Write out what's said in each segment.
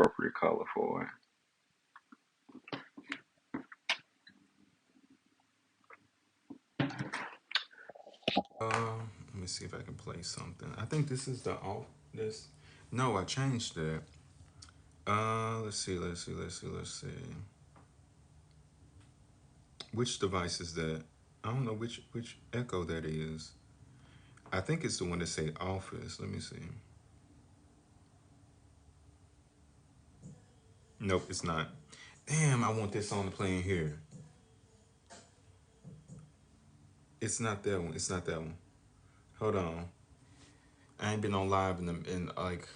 appropriate color for it. Let me see if I can play something. I think this is the off. This. No, I changed that. Let's see. Let's see. Which device is that? I don't know which Echo that is. I think it's the one that say Office. Let me see. Nope, it's not. Damn, I want this song to play in here. It's not that one. It's not that one. Hold on. I ain't been on live in like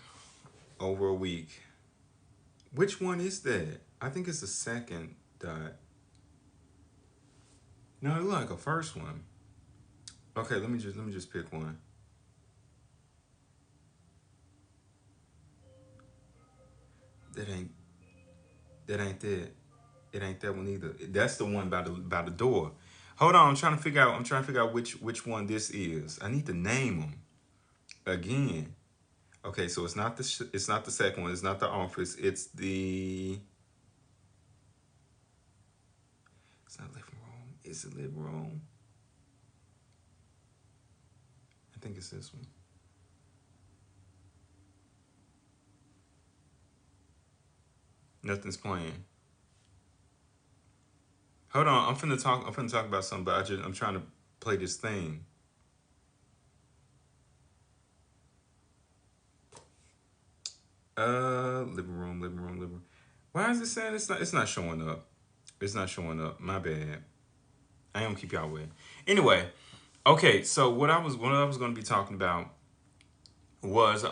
over a week. Which one is that? I think it's the second dot. No, it look like a first one. Okay, let me just pick one. That ain't that ain't that. It ain't that one either. That's the one by the door. Hold on, I'm trying to figure out which one this is. I need to name them again. Okay, so it's not the second one. It's not the Office. It's not living room. Is it living room? I think it's this one. Nothing's playing. Hold on, I'm finna talk about something, but I'm trying to play this thing. Living room. Why is it saying it's not showing up? It's not showing up. My bad. I ain't gonna keep y'all waiting. Anyway, okay, so what I was gonna be talking about was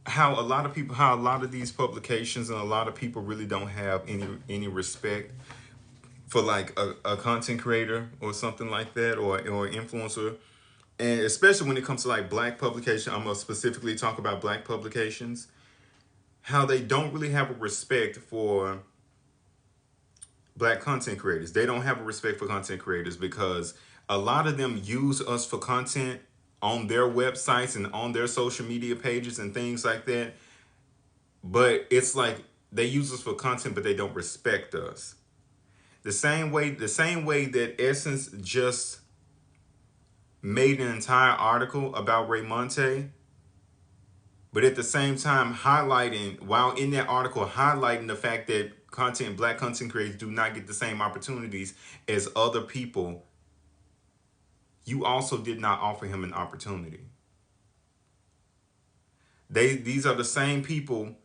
how a lot of these publications and a lot of people really don't have any respect for like a content creator or something like that, or influencer, and especially when it comes to like black publication. I'm gonna specifically talk about black publications, how they don't really have a respect for black content creators. They don't have a respect for content creators because a lot of them use us for content on their websites and on their social media pages and things like that. But it's like they use us for content, but they don't respect us. The same way that Essence just made an entire article about Raymonte, but at the same time highlighting, while in that article highlighting the fact that black content creators do not get the same opportunities as other people, you also did not offer him an opportunity. These are the same people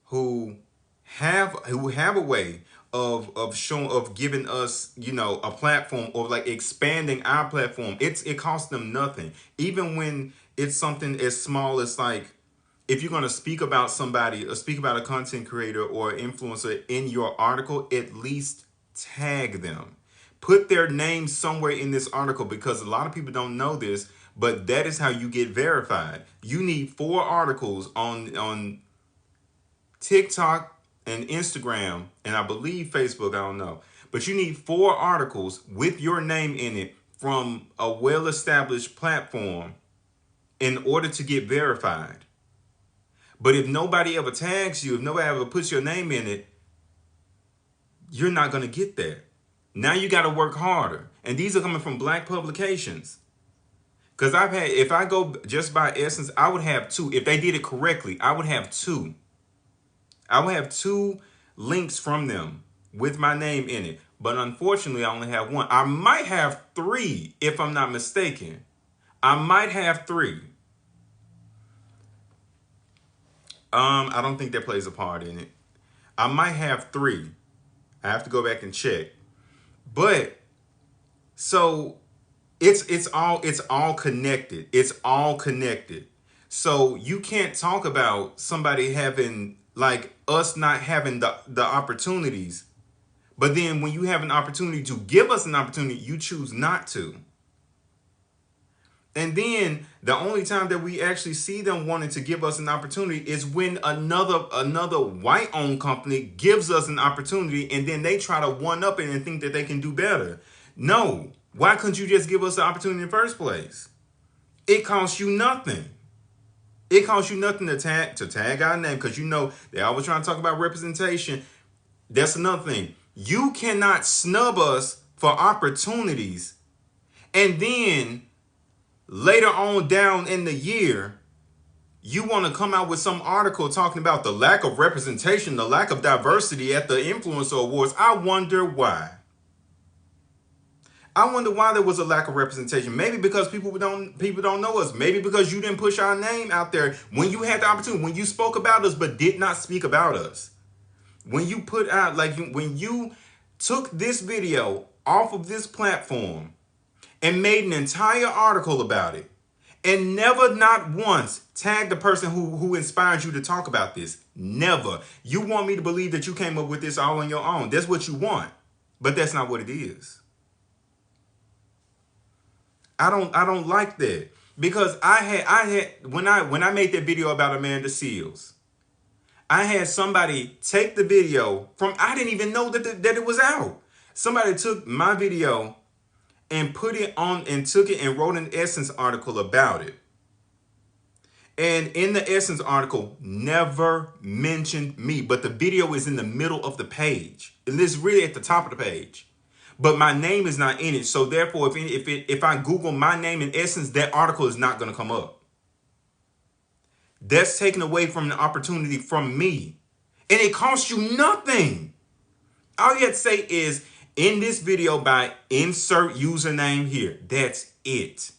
who have a way of giving us, a platform, or like expanding our platform. It costs them nothing, even when it's something as small as like, if you're going to speak about somebody or speak about a content creator or influencer in your article, at least tag them. Put their name somewhere in this article, because a lot of people don't know this, but that is how you get verified. You need 4 articles on TikTok and Instagram, and I believe Facebook, I don't know. But you need 4 articles with your name in it from a well-established platform in order to get verified. But if nobody ever tags you, if nobody ever puts your name in it, you're not going to get there. Now you got to work harder. And these are coming from black publications. Because if I go just by Essence, I would have 2. If they did it correctly, I would have 2. I would have 2 links from them with my name in it. But unfortunately, I only have 1. I might have 3 if I'm not mistaken. I might have 3. I don't think that plays a part in it. I might have 3. I have to go back and check. But so it's all connected. It's all connected. So you can't talk about somebody having, like, us not having the opportunities, but then when you have an opportunity to give us an opportunity, you choose not to. And then the only time that we actually see them wanting to give us an opportunity is when another white owned company gives us an opportunity, and then they try to one up it and think that they can do better. No. Why couldn't you just give us the opportunity in the first place? It costs you nothing. It costs you nothing to tag our name, because you know they always trying to talk about representation. That's another thing. You cannot snub us for opportunities, and then later on down in the year, you want to come out with some article talking about the lack of representation, the lack of diversity at the influencer awards. I wonder why. I wonder why there was a lack of representation. Maybe because people don't know us. Maybe because you didn't push our name out there when you had the opportunity, when you spoke about us but did not speak about us. When you put out, when you took this video off of this platform and made an entire article about it, and never, not once, tagged the person who inspired you to talk about this. Never. You want me to believe that you came up with this all on your own. That's what you want. But that's not what it is. I don't like that. Because I had when I made that video about Amanda Seals, I had somebody take the video from, I didn't even know that it was out. Somebody took my video and put it on and took it and wrote an Essence article about it. And in the Essence article, never mentioned me, but the video is in the middle of the page. And it's really at the top of the page. But my name is not in it. So therefore, if I Google my name in Essence, that article is not going to come up. That's taken away from the opportunity from me. And it costs you nothing. All you have to say is, in this video, by insert username here. That's it.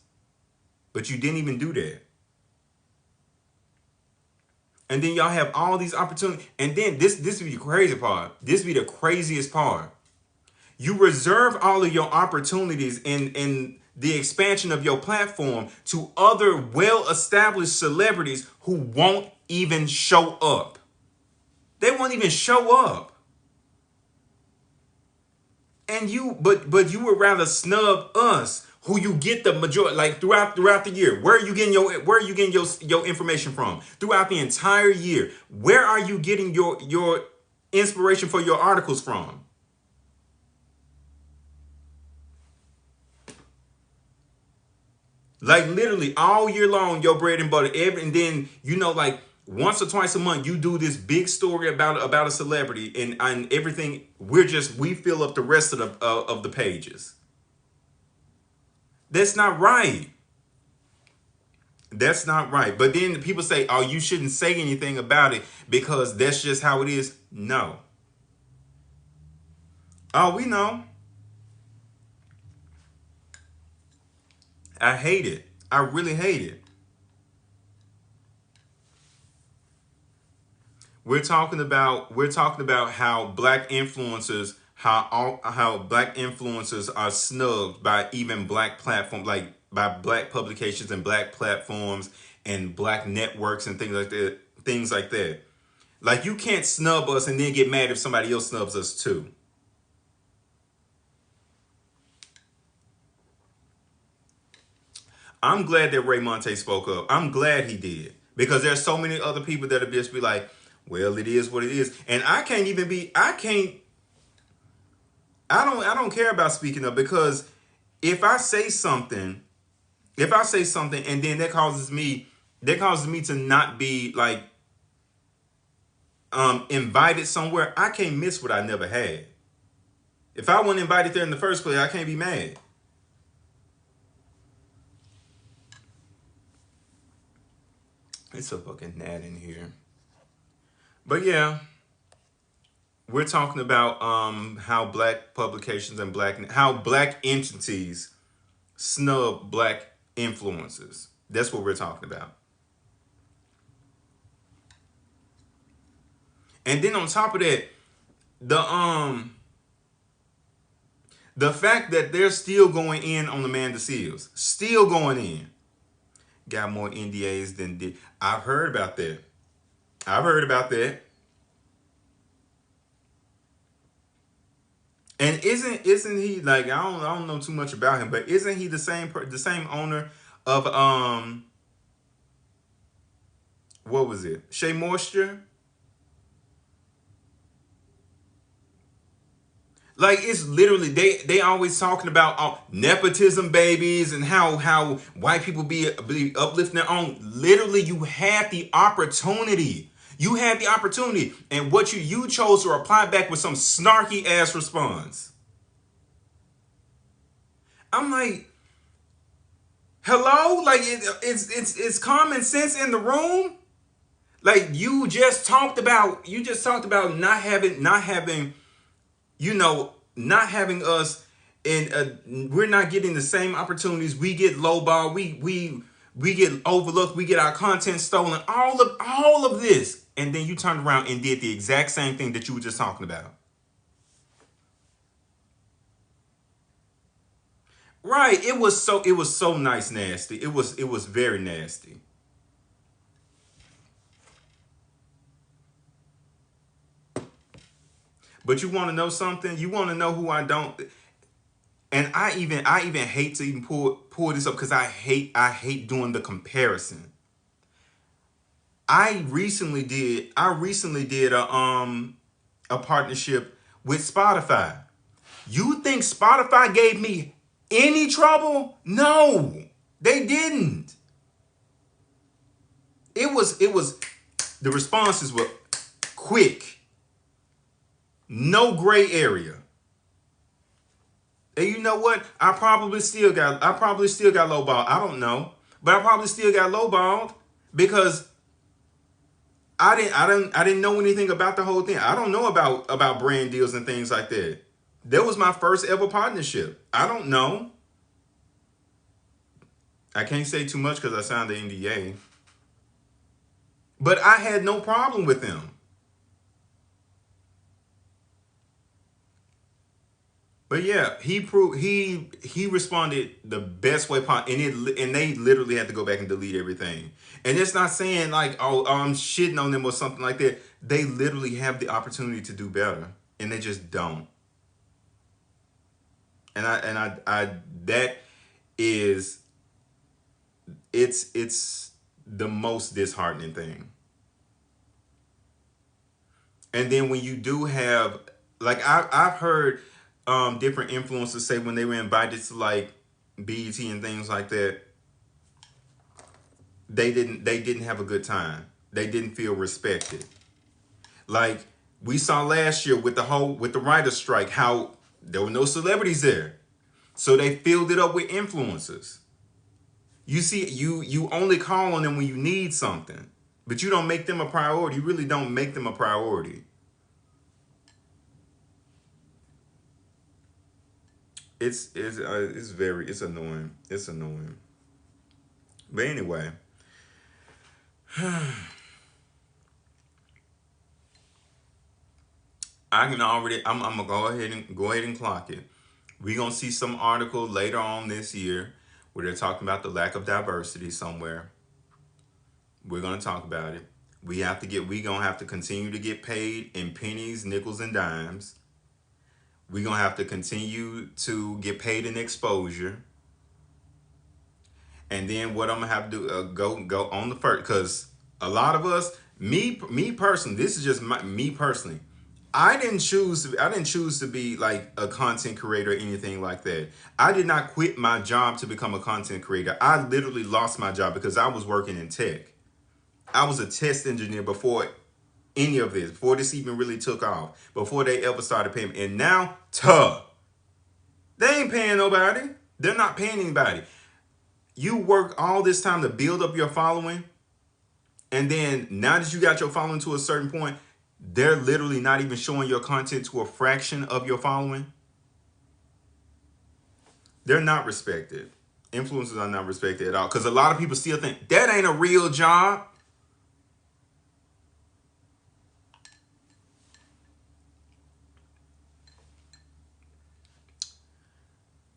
But you didn't even do that. And then y'all have all these opportunities. And then this would be the crazy part. This would be the craziest part. You reserve all of your opportunities in the expansion of your platform to other well-established celebrities who won't even show up. They won't even show up. And but you would rather snub us, who you get the majority, like throughout the year. Where are you getting your information from? Throughout the entire year, where are you getting your inspiration for your articles from? Like literally all year long, your bread and butter. And then like once or twice a month, you do this big story about a celebrity, and everything. We fill up the rest of the pages. That's not right. That's not right. But then people say, "Oh, you shouldn't say anything about it because that's just how it is." No. Oh, we know. I hate it. I really hate it. We're talking about how black influencers how black influencers are snubbed by even black platforms, like by black publications and black platforms and black networks and things like that. Like, you can't snub us and then get mad if somebody else snubs us too. I'm glad that Raymonte spoke up. I'm glad he did, because there's so many other people that'll just be like, well, it is what it is. And I don't care about speaking up, because if I say something, and then that causes me to not be like invited somewhere, I can't miss what I never had. If I wasn't invited there in the first place, I can't be mad. It's a fucking gnat in here. But yeah, we're talking about how black publications and how black entities snub black influencers. That's what we're talking about. And then on top of that, the fact that they're still going in on Amanda Seals, still going in, got more NDAs than did. I've heard about that. I've heard about that. And isn't he, like, I don't know too much about him, but isn't he the same owner of what was it? Shea Moisture? Like it's literally they always talking about nepotism babies and how white people be uplifting their own. Literally, you had the opportunity. You had the opportunity, and what you chose to reply back with some snarky ass response. I'm like, hello, like it's common sense in the room. Like you just talked about not having not having us in we're not getting the same opportunities. We get lowball, we get overlooked, we get our content stolen, all of this. And then you turned around and did the exact same thing that you were just talking about. Right. It was so nice nasty. It was very nasty. But you want to know something? You want to know who I don't, and I even hate to even pull this up because I hate doing the comparison. I recently did a partnership with Spotify. You think Spotify gave me any trouble? No, they didn't. It was the responses were quick, no gray area. And you know what? I probably still got lowballed. I don't know. But I probably still got lowballed because I didn't know anything about the whole thing. I don't know about brand deals and things like that. That was my first ever partnership. I don't know. I can't say too much because I signed the NDA. But I had no problem with them. But yeah, he responded the best way possible, and they literally had to go back and delete everything. And it's not saying like I'm shitting on them or something like that. They literally have the opportunity to do better, and they just don't. And I that is it's the most disheartening thing. And then when you do have, like I've heard different influencers say when they were invited to like BET and things like that, they didn't have a good time. They didn't feel respected. Like we saw last year with the writer's strike, how there were no celebrities there. So they filled it up with influencers. You see, you only call on them when you need something, but you don't make them a priority. You really don't make them a priority. It's annoying. It's annoying. But anyway, I'm gonna go ahead and clock it. We're gonna see some article later on this year where they're talking about the lack of diversity somewhere. We're gonna talk about it. We gonna have to continue to get paid in pennies, nickels, and dimes. We're gonna have to continue to get paid in exposure. And then what I'm gonna have to do, go on the first, because a lot of us, me personally, this is just me personally. I didn't choose to be like a content creator or anything like that. I did not quit my job to become a content creator. I literally lost my job because I was working in tech. I was a test engineer before any of this, before this even really took off, before they ever started paying me. And now, they ain't paying nobody. They're not paying anybody. You work all this time to build up your following, and then now that you got your following to a certain point, they're literally not even showing your content to a fraction of your following. They're not respected. Influencers are not respected at all because a lot of people still think that ain't a real job.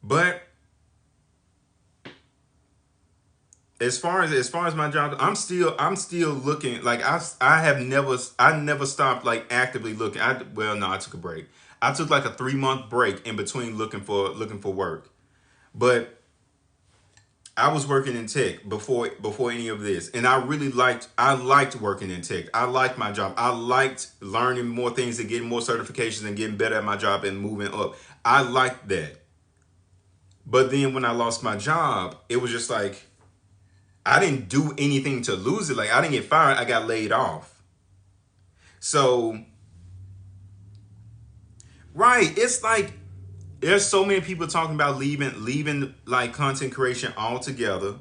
But as far as my job, I'm still looking. Like I never stopped like actively looking. Well, no, I took a break. I took like a 3 month break in between looking for work. But I was working in tech before any of this, and I liked working in tech. I liked my job. I liked learning more things and getting more certifications and getting better at my job and moving up. I liked that. But then when I lost my job, it was just like I didn't do anything to lose it. Like I didn't get fired, I got laid off. So, right, it's like there's so many people talking about leaving like content creation altogether.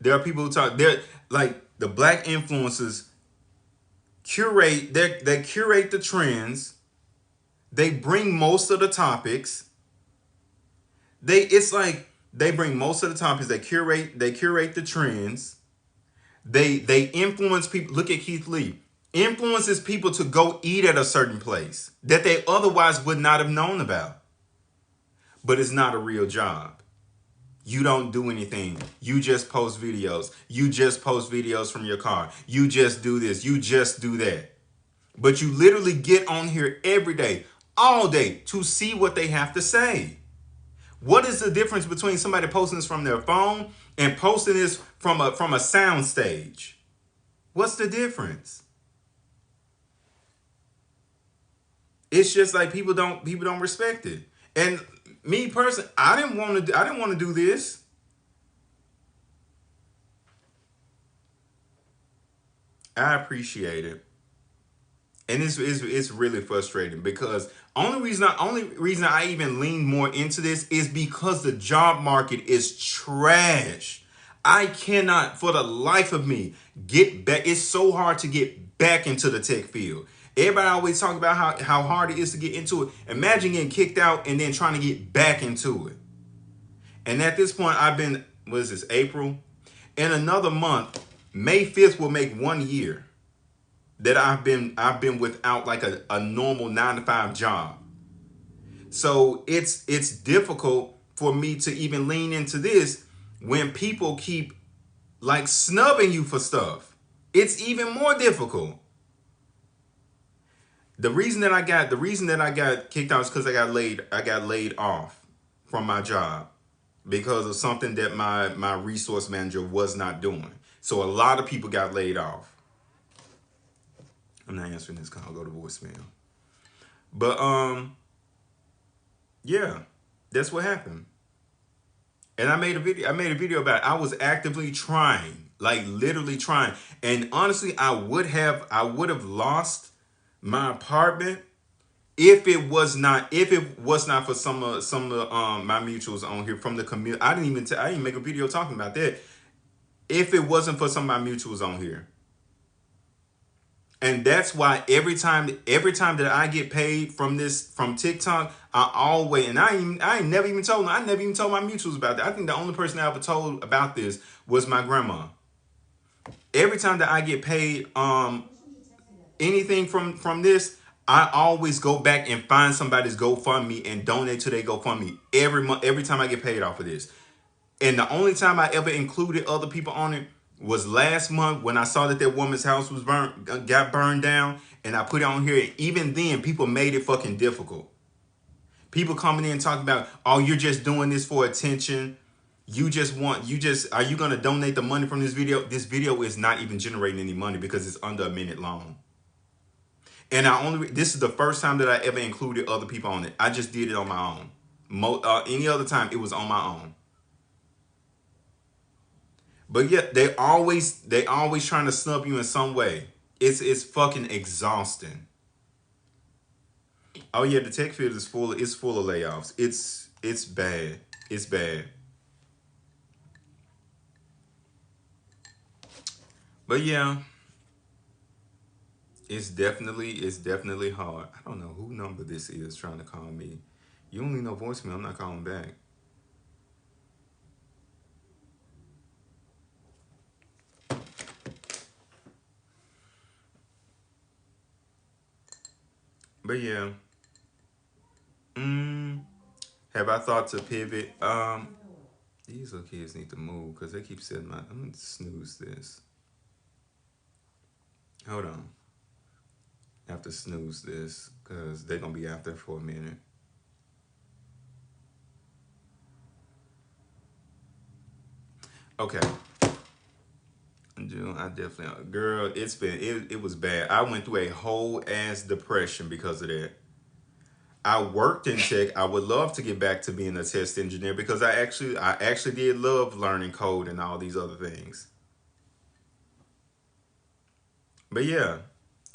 There are people who talk. They're like the black influencers they curate the trends. They bring most of the topics. It's like they bring most of the topics. They curate the trends. They influence people. Look at Keith Lee. Influences people to go eat at a certain place that they otherwise would not have known about. But it's not a real job. You don't do anything. You just post videos. You just post videos from your car. You just do this. You just do that. But you literally get on here every day, all day, to see what they have to say. What is the difference between somebody posting this from their phone and posting this from a sound stage? What's the difference? It's just like people don't respect it. And me personally, I didn't want to do this. I appreciate it. And it's really frustrating because only reason I even lean more into this is because the job market is trash. I cannot for the life of me get back. It's so hard to get back into the tech field. Everybody always talk about how hard it is to get into it. Imagine getting kicked out and then trying to get back into it. And at this point, I've been, what is this, April? In another month, May 5th will make 1 year that I've been without like a normal 9 to 5 job. So it's difficult for me to even lean into this when people keep like snubbing you for stuff. It's even more difficult. The reason that I got kicked out is because I got laid off from my job because of something that my resource manager was not doing. So a lot of people got laid off. I'm not answering this call. I'll go to voicemail. But yeah, that's what happened. And I made a video about it. I was actively trying, like literally trying. And honestly, I would have lost my apartment if it was not for some of my mutuals on here from the community. I didn't make a video talking about that. If it wasn't for some of my mutuals on here. And that's why every time that I get paid from TikTok, I ain't never even told them. I never even told my mutuals about that. I think the only person I ever told about this was my grandma. Every time that I get paid anything from this, I always go back and find somebody's GoFundMe and donate to their GoFundMe every month, every time I get paid off of this. And the only time I ever included other people on it was last month when I saw that woman's house got burned down, and I put it on here. And even then, people made it fucking difficult. People coming in and talking about, oh, you're just doing this for attention. Are you gonna donate the money from this video? This video is not even generating any money because it's under a minute long. And this is the first time that I ever included other people on it. I just did it on my own. Any other time, it was on my own. But yeah, they always trying to snub you in some way. It's fucking exhausting. Oh yeah, the tech field is full of layoffs. It's bad. It's bad. But yeah, it's definitely hard. I don't know who number this is trying to call me. You only know voicemail. I'm not calling back. But yeah, mm, have I thought to pivot? These little kids need to move because they keep saying I'm gonna snooze this. Hold on. I have to snooze this because they're gonna be out there for a minute. Okay. June, I definitely, girl, it was bad. I went through a whole ass depression because of that. I worked in tech. I would love to get back to being a test engineer because I actually did love learning code and all these other things. But yeah,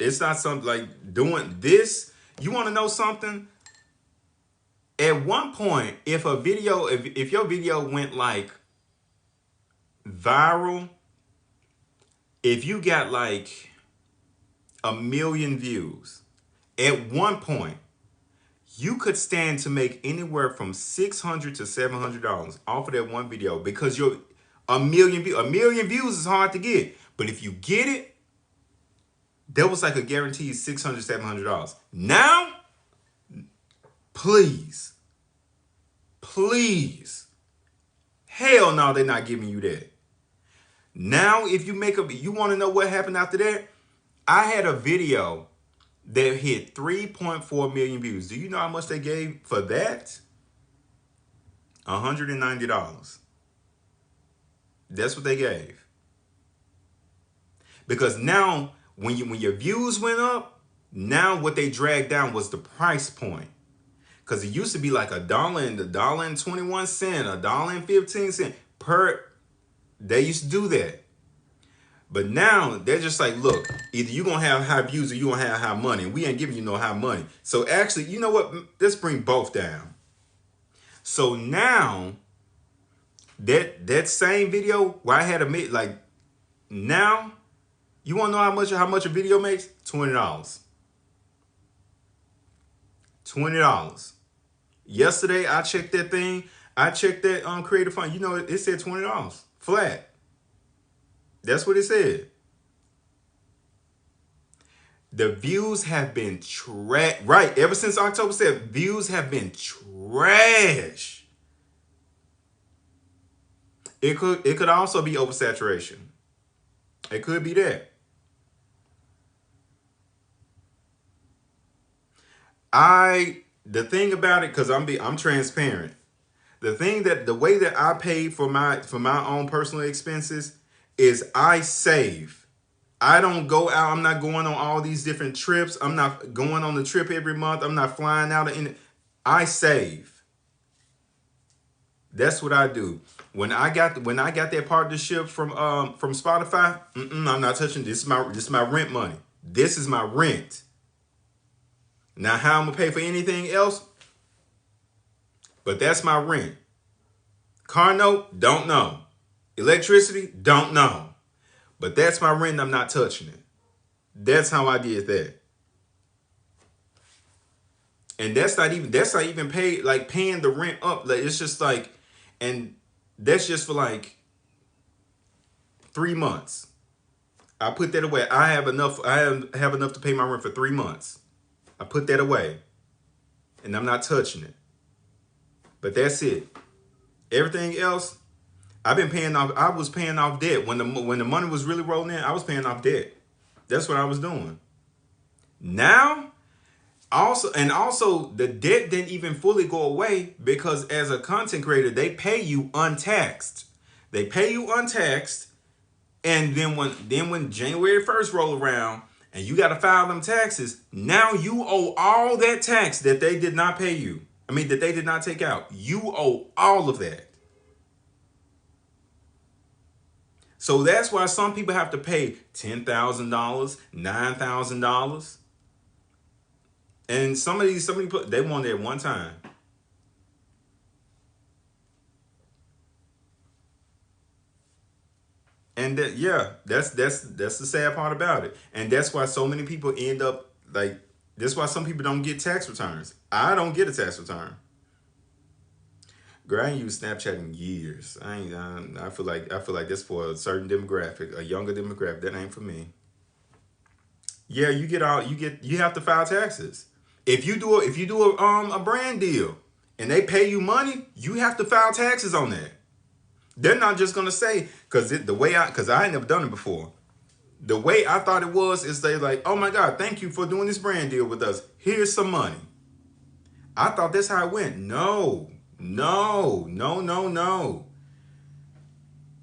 it's not something like doing this. You want to know something? At one point, if your video went like viral, if you got like 1 million views, at one point you could stand to make anywhere from $600 to $700 off of that one video because you're 1 million views. 1 million views is hard to get, but if you get it, that was like a guaranteed $600 to $700. Now, please, please, hell no, they're not giving you that. Now, if you you want to know what happened after that? I had a video that hit 3.4 million views. Do you know how much they gave for that? $190. That's what they gave. Because now, when your views went up, now what they dragged down was the price point. Because it used to be like $1.21, $1.15 per. They used to do that. But now they're just like, look, either you're going to have high views or you're going to have high money. We ain't giving you no high money. So actually, you know what? Let's bring both down. So now that same video where I had a like now, you want to know how much a video makes? $20. $20. Yesterday I checked that thing. I checked that Creative Fund. You know, it said $20 flat. That's what it said. The views have been trash. Right. Ever since October 7th, views have been trash. It could also be oversaturation. It could be that. The thing about it, because I'm transparent. The way that I pay for my own personal expenses is I save. I don't go out. I'm not going on all these different trips. I'm not going on the trip every month. I'm not flying out. I save. That's what I do. When I got that partnership from Spotify, I'm not touching this. This is my rent money. This is my rent. Now, how I'm gonna pay for anything else? But that's my rent. Car note, don't know. Electricity, don't know. But that's my rent and I'm not touching it. That's how I did that. And that's not even paying the rent up. Like, it's just like, and that's just for like 3 months. I put that away. I have enough to pay my rent for 3 months. I put that away. And I'm not touching it. But that's it. Everything else, I've been paying off. I was paying off debt when the money was really rolling in. I was paying off debt. That's what I was doing. Now, also the debt didn't even fully go away because as a content creator, they pay you untaxed. They pay you untaxed, and then when January 1st roll around and you got to file them taxes, now you owe all that tax that they did not pay you. That they did not take out. You owe all of that. So that's why some people have to pay $10,000, $9,000. And some of these they want it at one time. And that's the sad part about it. And that's why so many people end up like, that's why some people don't get tax returns. I don't get a tax return. Girl, I ain't used Snapchat in years. I feel like that's for a certain demographic, a younger demographic. That ain't for me. Yeah, you have to file taxes. If you do a brand deal and they pay you money, you have to file taxes on that. They're not just gonna say, because I ain't never done it before. The way I thought it was is they like, oh my God, thank you for doing this brand deal with us. Here's some money. I thought that's how it went. No.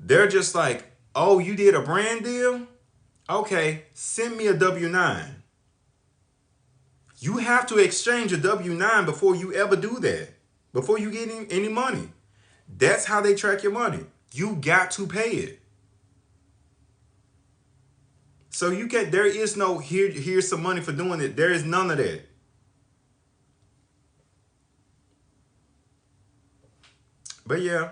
They're just like, oh, you did a brand deal? Okay, send me a W-9. You have to exchange a W-9 before you ever do that. Before you get any money. That's how they track your money. You got to pay it. So you can there is no here's some money for doing it. There is none of that. But yeah.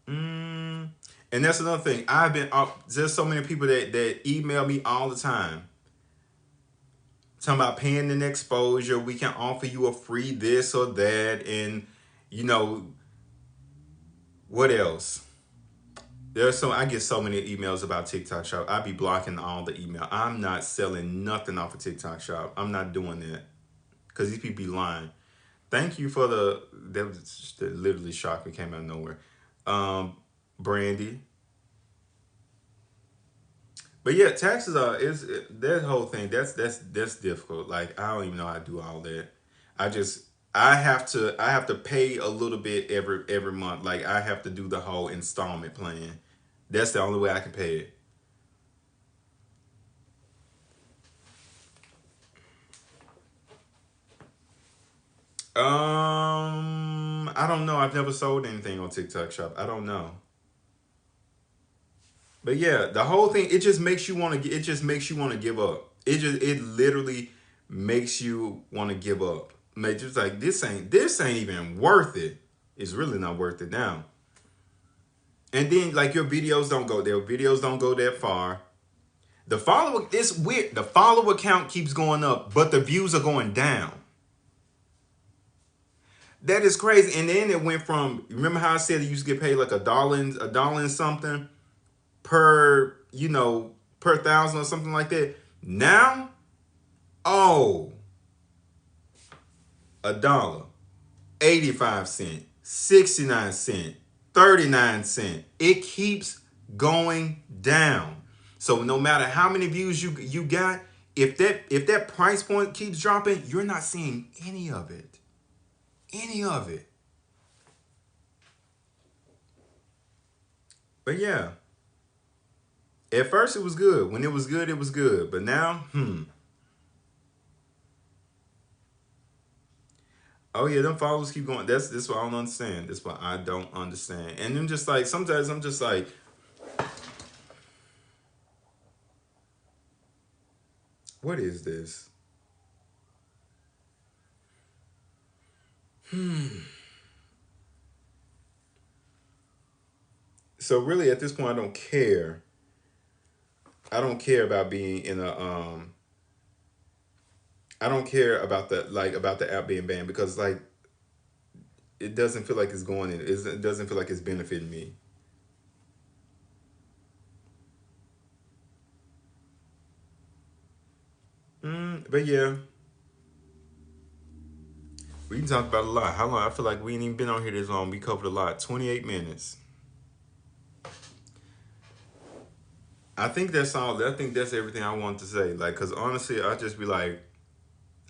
Mm, and that's another thing. There's so many people that email me all the time talking about paying an exposure. We can offer you a free this or that, and you know what else? I get so many emails about TikTok Shop. I be blocking all the email. I'm not selling nothing off of TikTok Shop. I'm not doing that because these people be lying. Thank you for that literally shocked me, came out of nowhere. Um, Brandy. But yeah, taxes are is that whole thing. That's difficult. Like I don't even know how to do all that. I just I have to pay a little bit every month. Like I have to do the whole installment plan. That's the only way I can pay it. I don't know. I've never sold anything on TikTok Shop. I don't know. But yeah, the whole thing it just makes you want to give up. It literally makes you want to give up. Make just like this ain't even worth it. It's really not worth it now. And then like your videos don't go there. Videos don't go that far. The follower it's weird. The follower count keeps going up, but the views are going down. That is crazy. And then it went from remember how I said you used to get paid like a dollar and something per, per thousand or something like that. Now, oh, a dollar, 85 cents, 69 cents, 39 cents. It keeps going down. So no matter how many views you got, if that price point keeps dropping, you're not seeing any of it. Any of it. But yeah, at first it was good. When it was good, it was good. But now, oh yeah, them followers keep going. That's what I don't understand. That's what I don't understand. And then just like sometimes I'm just like, what is this? So really, at this point, I don't care. I don't care about being in a I don't care about the app being banned because like it doesn't feel like it's going in. It doesn't feel like it's benefiting me. But yeah, we can talk about a lot. How long? I feel like we ain't even been on here this long. We covered a lot. 28 minutes. I think that's all. I think that's everything I want to say. Like, cause honestly, I just be like,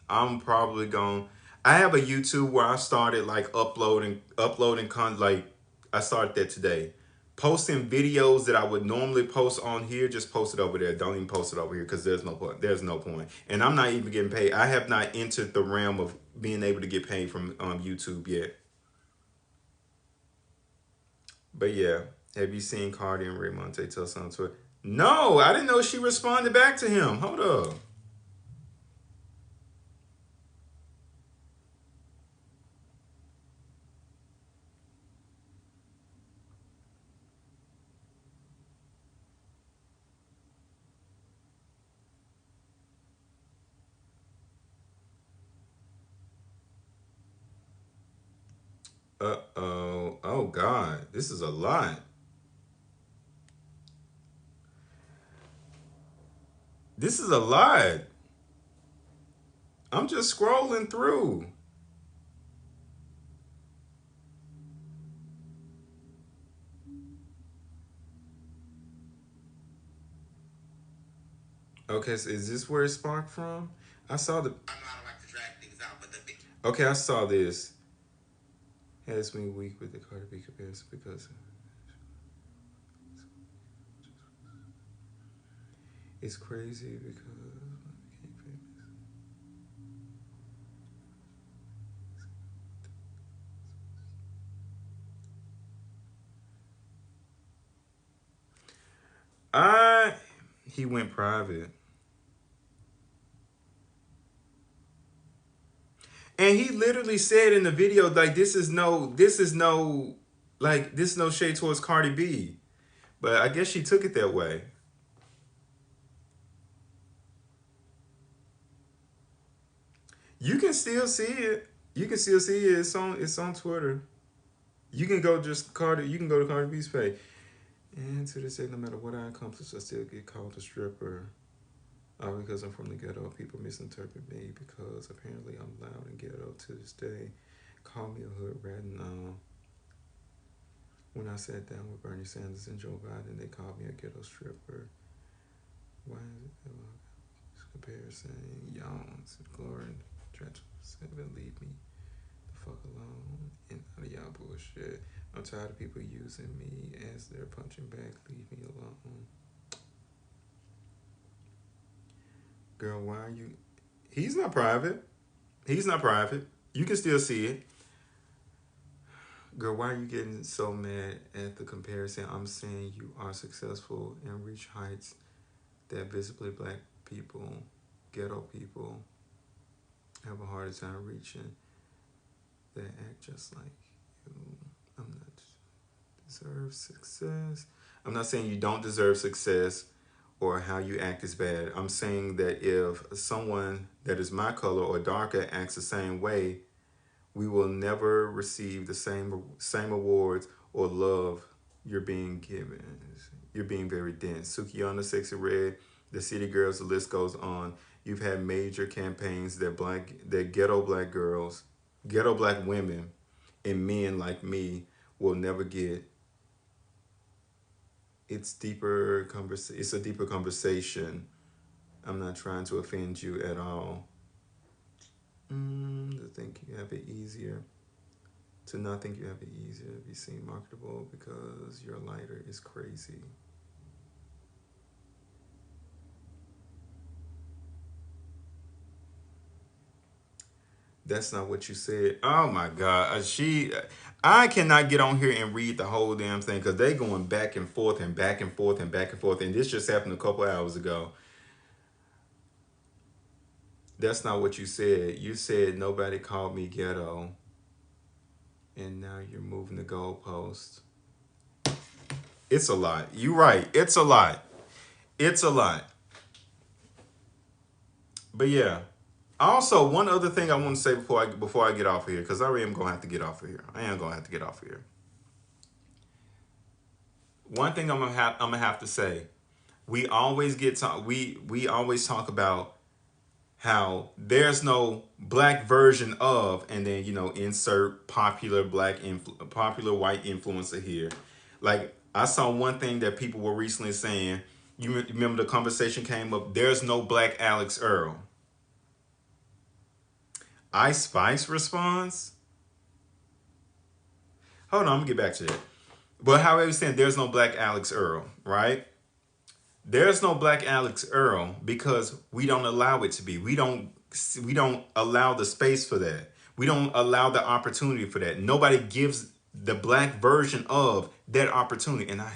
I'm probably going. I have a YouTube where I started like uploading like I started that today. Posting videos that I would normally post on here, just post it over there. Don't even post it over here because there's no point. There's no point. And I'm not even getting paid. I have not entered the realm of being able to get paid from YouTube yet. But yeah, have you seen Cardi and Raymonte tell something to it? No, I didn't know she responded back to him. Hold up. Uh-oh. Oh God. This is a lot. This is a lot. I'm just scrolling through. Okay, so is this where it sparked from? I saw the. Okay, I saw this. has me weak with the Cardi B comparison because it's crazy because I he went private. And he literally said in the video, like, this is no shade towards Cardi B. But I guess she took it that way. You can still see it. You can still see it. It's on Twitter. You can go just Cardi. You can go to Cardi B's page. And to this day, no matter what I accomplish, I still get called a stripper. All because I'm from the ghetto. People misinterpret me because apparently I'm loud and ghetto to this day. Call me a hood rat now. When I sat down with Bernie Sanders and Joe Biden, they called me a ghetto stripper. Why is it this comparison? Yawns, glory, dreadful seven, leave me the fuck alone. And out of y'all bullshit. I'm tired of people using me as their punching bag. Leave me alone. Girl, why are you? He's not private. He's not private. You can still see it. Girl, why are you getting so mad at the comparison? I'm saying you are successful and reach heights that visibly black people, ghetto people, have a harder time reaching that act just like you. I'm not deserve success. I'm not saying you don't deserve success or how you act is bad. I'm saying that if someone that is my color or darker acts the same way, we will never receive the same awards or love you're being given. You're being very dense. Sukiyana, Sexy Red, the City Girls, the list goes on. You've had major campaigns that ghetto black women, and men like me will never get. It's a deeper conversation. I'm not trying to offend you at all. To think you have it easier. To not think you have it easier to be seen marketable because you're lighter is crazy. That's not what you said. Oh my God. I cannot get on here and read the whole damn thing because they going back and forth and back and forth and back and forth. And this just happened a couple hours ago. That's not what you said. You said nobody called me ghetto. And now you're moving the goalpost. It's a lot. You're right. It's a lot. It's a lot. But yeah. Also, one other thing I want to say before I get off of here, because I really am gonna have to get off of here. I am gonna have to get off of here. One thing I'm gonna have to say, we always talk about how there's no black version of, and then insert popular white influencer here. Like I saw one thing that people were recently saying. You remember the conversation came up. There's no black Alex Earl. Ice Spice responds. Hold on, I'm gonna get back to that. But however, saying there's no black Alex Earl, right? There's no black Alex Earl because we don't allow it to be. We don't allow the space for that. We don't allow the opportunity for that. Nobody gives the black version of that opportunity. And I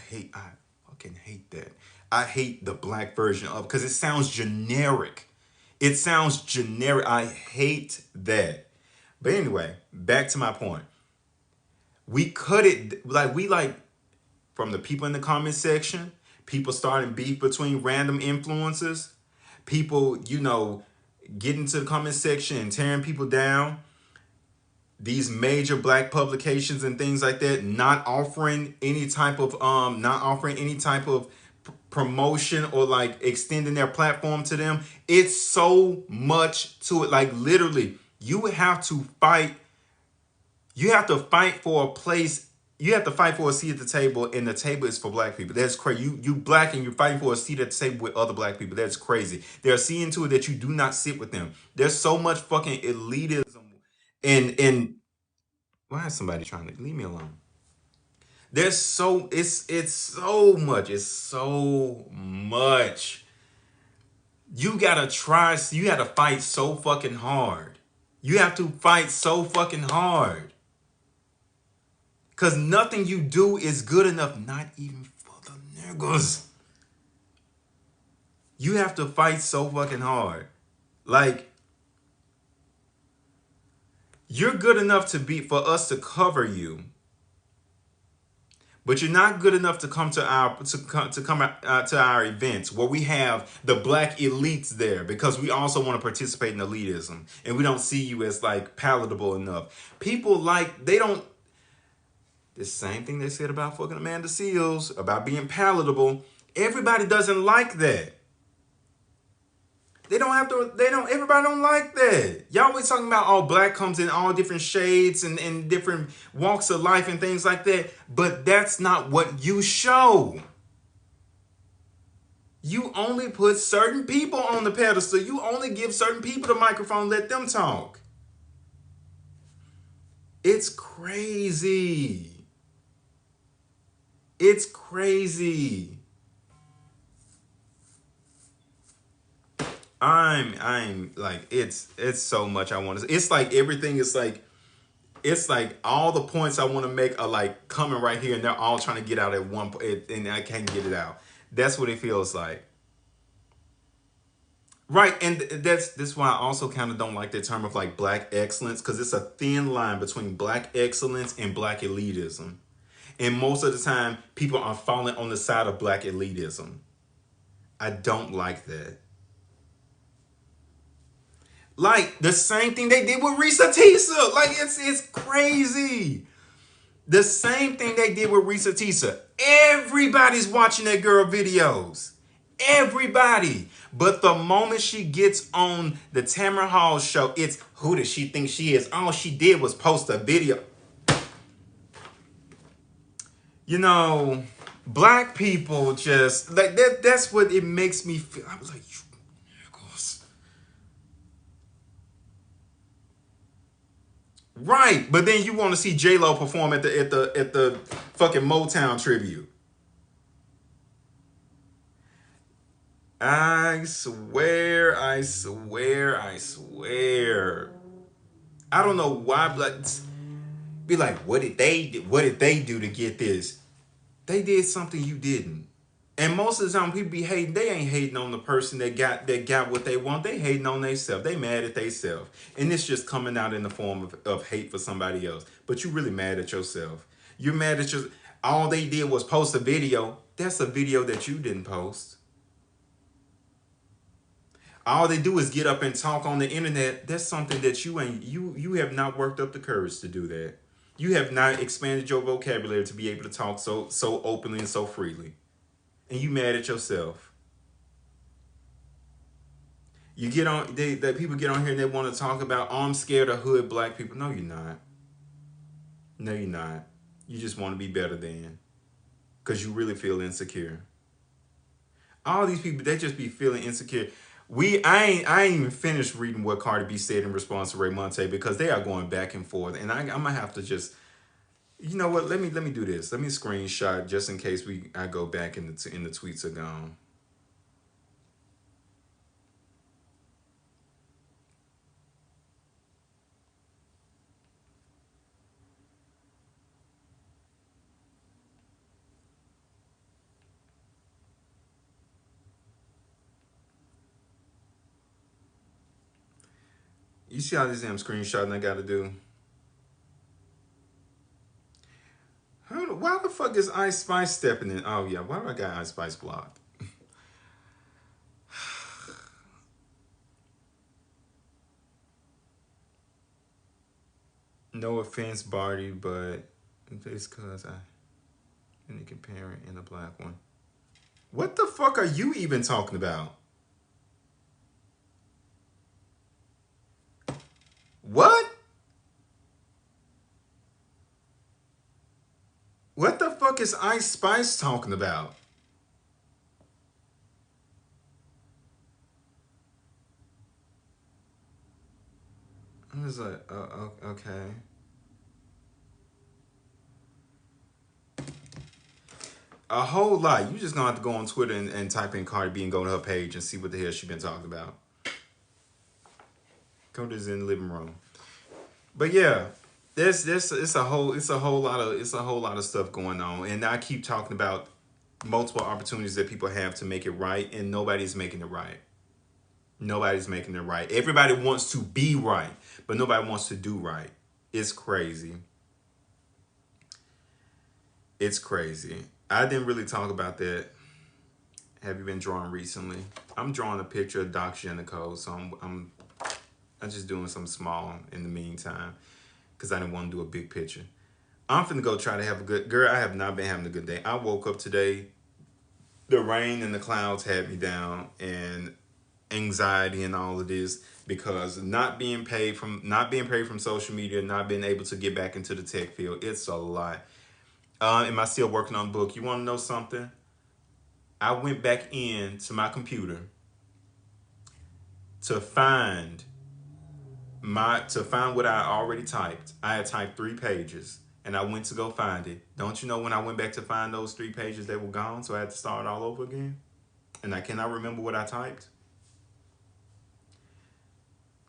fucking hate that. I hate the black version of because it sounds generic. It sounds generic. I hate that. But anyway, back to my point. We cut it like from the people in the comment section, people starting beef between random influencers, people, getting to the comment section and tearing people down, these major black publications and things like that, not offering any type of promotion or like extending their platform to them. It's so much to it. Like literally, you have to fight for a place. You have to fight for a seat at the table, and the table is for black people. That's crazy. You black and you're fighting for a seat at the table with other black people. That's crazy. They're seeing to it that you do not sit with them. There's so much fucking elitism and Why is somebody trying to leave me alone? There's so it's so much. It's so much. You gotta try. You gotta fight so fucking hard. You have to fight so fucking hard. Cause nothing you do is good enough. Not even for the niggas. You have to fight so fucking hard. Like, you're good enough to be for us to cover you, but you're not good enough to come to our to our events where we have the black elites there, because we also want to participate in elitism and we don't see you as like palatable enough. People like they don't. The same thing they said about fucking Amanda Seals about being palatable. Everybody doesn't like that. They don't have to, they don't, everybody don't like that. Y'all always talking about all black comes in all different shades and different walks of life and things like that. But that's not what you show. You only put certain people on the pedestal. You only give certain people the microphone, let them talk. It's crazy. It's crazy. I'm like it's so much I want to. It's like everything is like it's like all the points I want to make are like coming right here, and they're all trying to get out at one point, and I can't get it out. That's what it feels like. Right, and that's why I also kind of don't like the term of like black excellence, because it's a thin line between black excellence and black elitism, and most of the time people are falling on the side of black elitism. I don't like that. Like the same thing they did with Risa Tisa. Like it's crazy. The same thing they did with Risa Tisa. Everybody's watching that girl videos. Everybody. But the moment she gets on the Tamara Hall show, it's who does she think she is? All she did was post a video. You know, black people just like that. That's what it makes me feel. I was like, you niggas. Right, but then you want to see J Lo perform at the fucking Motown tribute. I swear, I swear, I swear. I don't know why, but be like, what did they do? What did they do to get this? They did something you didn't. And most of the time, people be hating. They ain't hating on the person that got what they want. They hating on themselves. They mad at themselves, and it's just coming out in the form of hate for somebody else. But you really mad at yourself. You're mad at your. All they did was post a video. That's a video that you didn't post. All they do is get up and talk on the internet. That's something that you have not worked up the courage to do that. You have not expanded your vocabulary to be able to talk so openly and so freely. And you mad at yourself. You get on that people get on here and they want to talk about, oh, I'm scared of hood black people. No, you're not. No, you're not. You just want to be better than, because you really feel insecure. All these people, they just be feeling insecure. I ain't even finished reading what Cardi B said in response to Raymonte, because they are going back and forth, and I'm gonna have to just, you know what? Let me do this. Let me screenshot just in case I go back and the tweets are gone. You see how this damn screenshotting I got to do? Why the fuck is Ice Spice stepping in? Oh yeah, why do I got Ice Spice blocked? No offense, Barty, but it's cause I any comparing in a black one. What the fuck are you even talking about? What? What the fuck is Ice Spice talking about? I was like, okay. A whole lot. You just gonna have to go on Twitter and type in Cardi B and go to her page and see what the hell she been talking about. Cody's in the living room. But yeah, there's it's a whole lot of stuff going on. And I keep talking about multiple opportunities that people have to make it right, and nobody's making it right. Nobody's making it right. Everybody wants to be right, but nobody wants to do right. It's crazy. It's crazy. I didn't really talk about that. Have you been drawing recently? I'm drawing a picture of Doc Jenico, so I'm just doing something small in the meantime because I didn't want to do a big picture. I'm finna go try to have a good girl. I have not been having a good day. I woke up today. The rain and the clouds had me down, and anxiety and all of this because not being paid from social media, not being able to get back into the tech field. It's a lot. Am I still working on a book? You want to know something? I went back into my computer to find what I already typed. I had typed 3 pages and I went to go find it. Don't you know when I went back to find those 3 pages, they were gone, so I had to start all over again? And I cannot remember what I typed.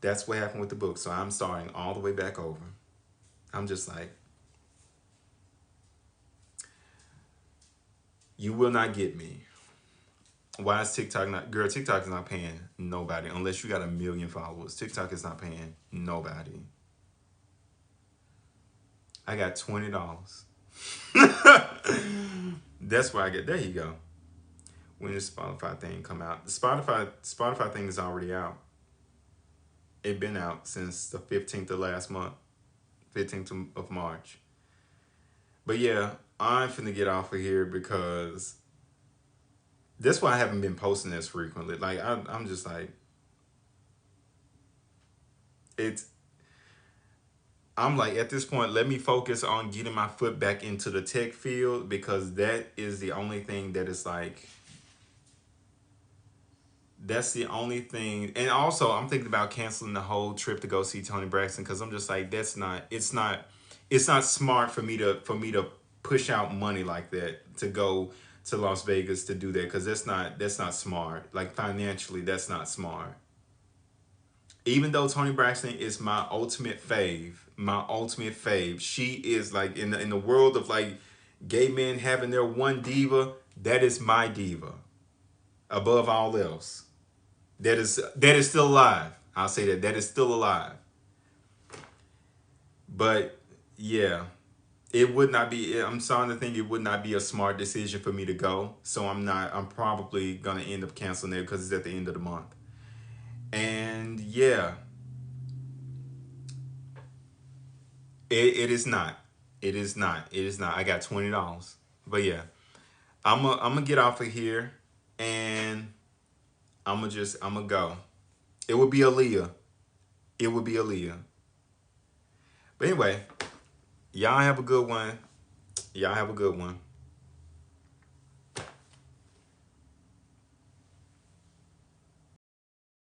That's what happened with the book. So I'm starting all the way back over. I'm just like, you will not get me. Why is TikTok not? Girl, TikTok is not paying nobody unless you got 1 million followers. TikTok is not paying nobody. I got $20. That's where I get. There you go. When the Spotify thing come out, the Spotify thing is already out. It been out since the 15th of last month, 15th of March. But yeah, I'm finna get off of here because that's why I haven't been posting as frequently. Like I'm just like, I'm like, at this point, let me focus on getting my foot back into the tech field because that is the only thing that is like, that's the only thing. And also I'm thinking about canceling the whole trip to go see Tony Braxton because I'm just like, it's not smart for me to push out money like that to go to Las Vegas to do that because that's not smart. Like financially, that's not smart. Even though Tony Braxton is my ultimate fave, she is like in the world of like gay men having their one diva, that is my diva above all else. That is still alive. I'll say that is still alive. But yeah, it would not be. I'm starting to think it would not be a smart decision for me to go. So I'm not. I'm probably gonna end up canceling it because it's at the end of the month. And yeah, it is not. It is not. It is not. I got $20. But yeah, I'm gonna get off of here, and I'm gonna go. It would be Aaliyah. It would be Aaliyah. But anyway, y'all have a good one. Y'all have a good one.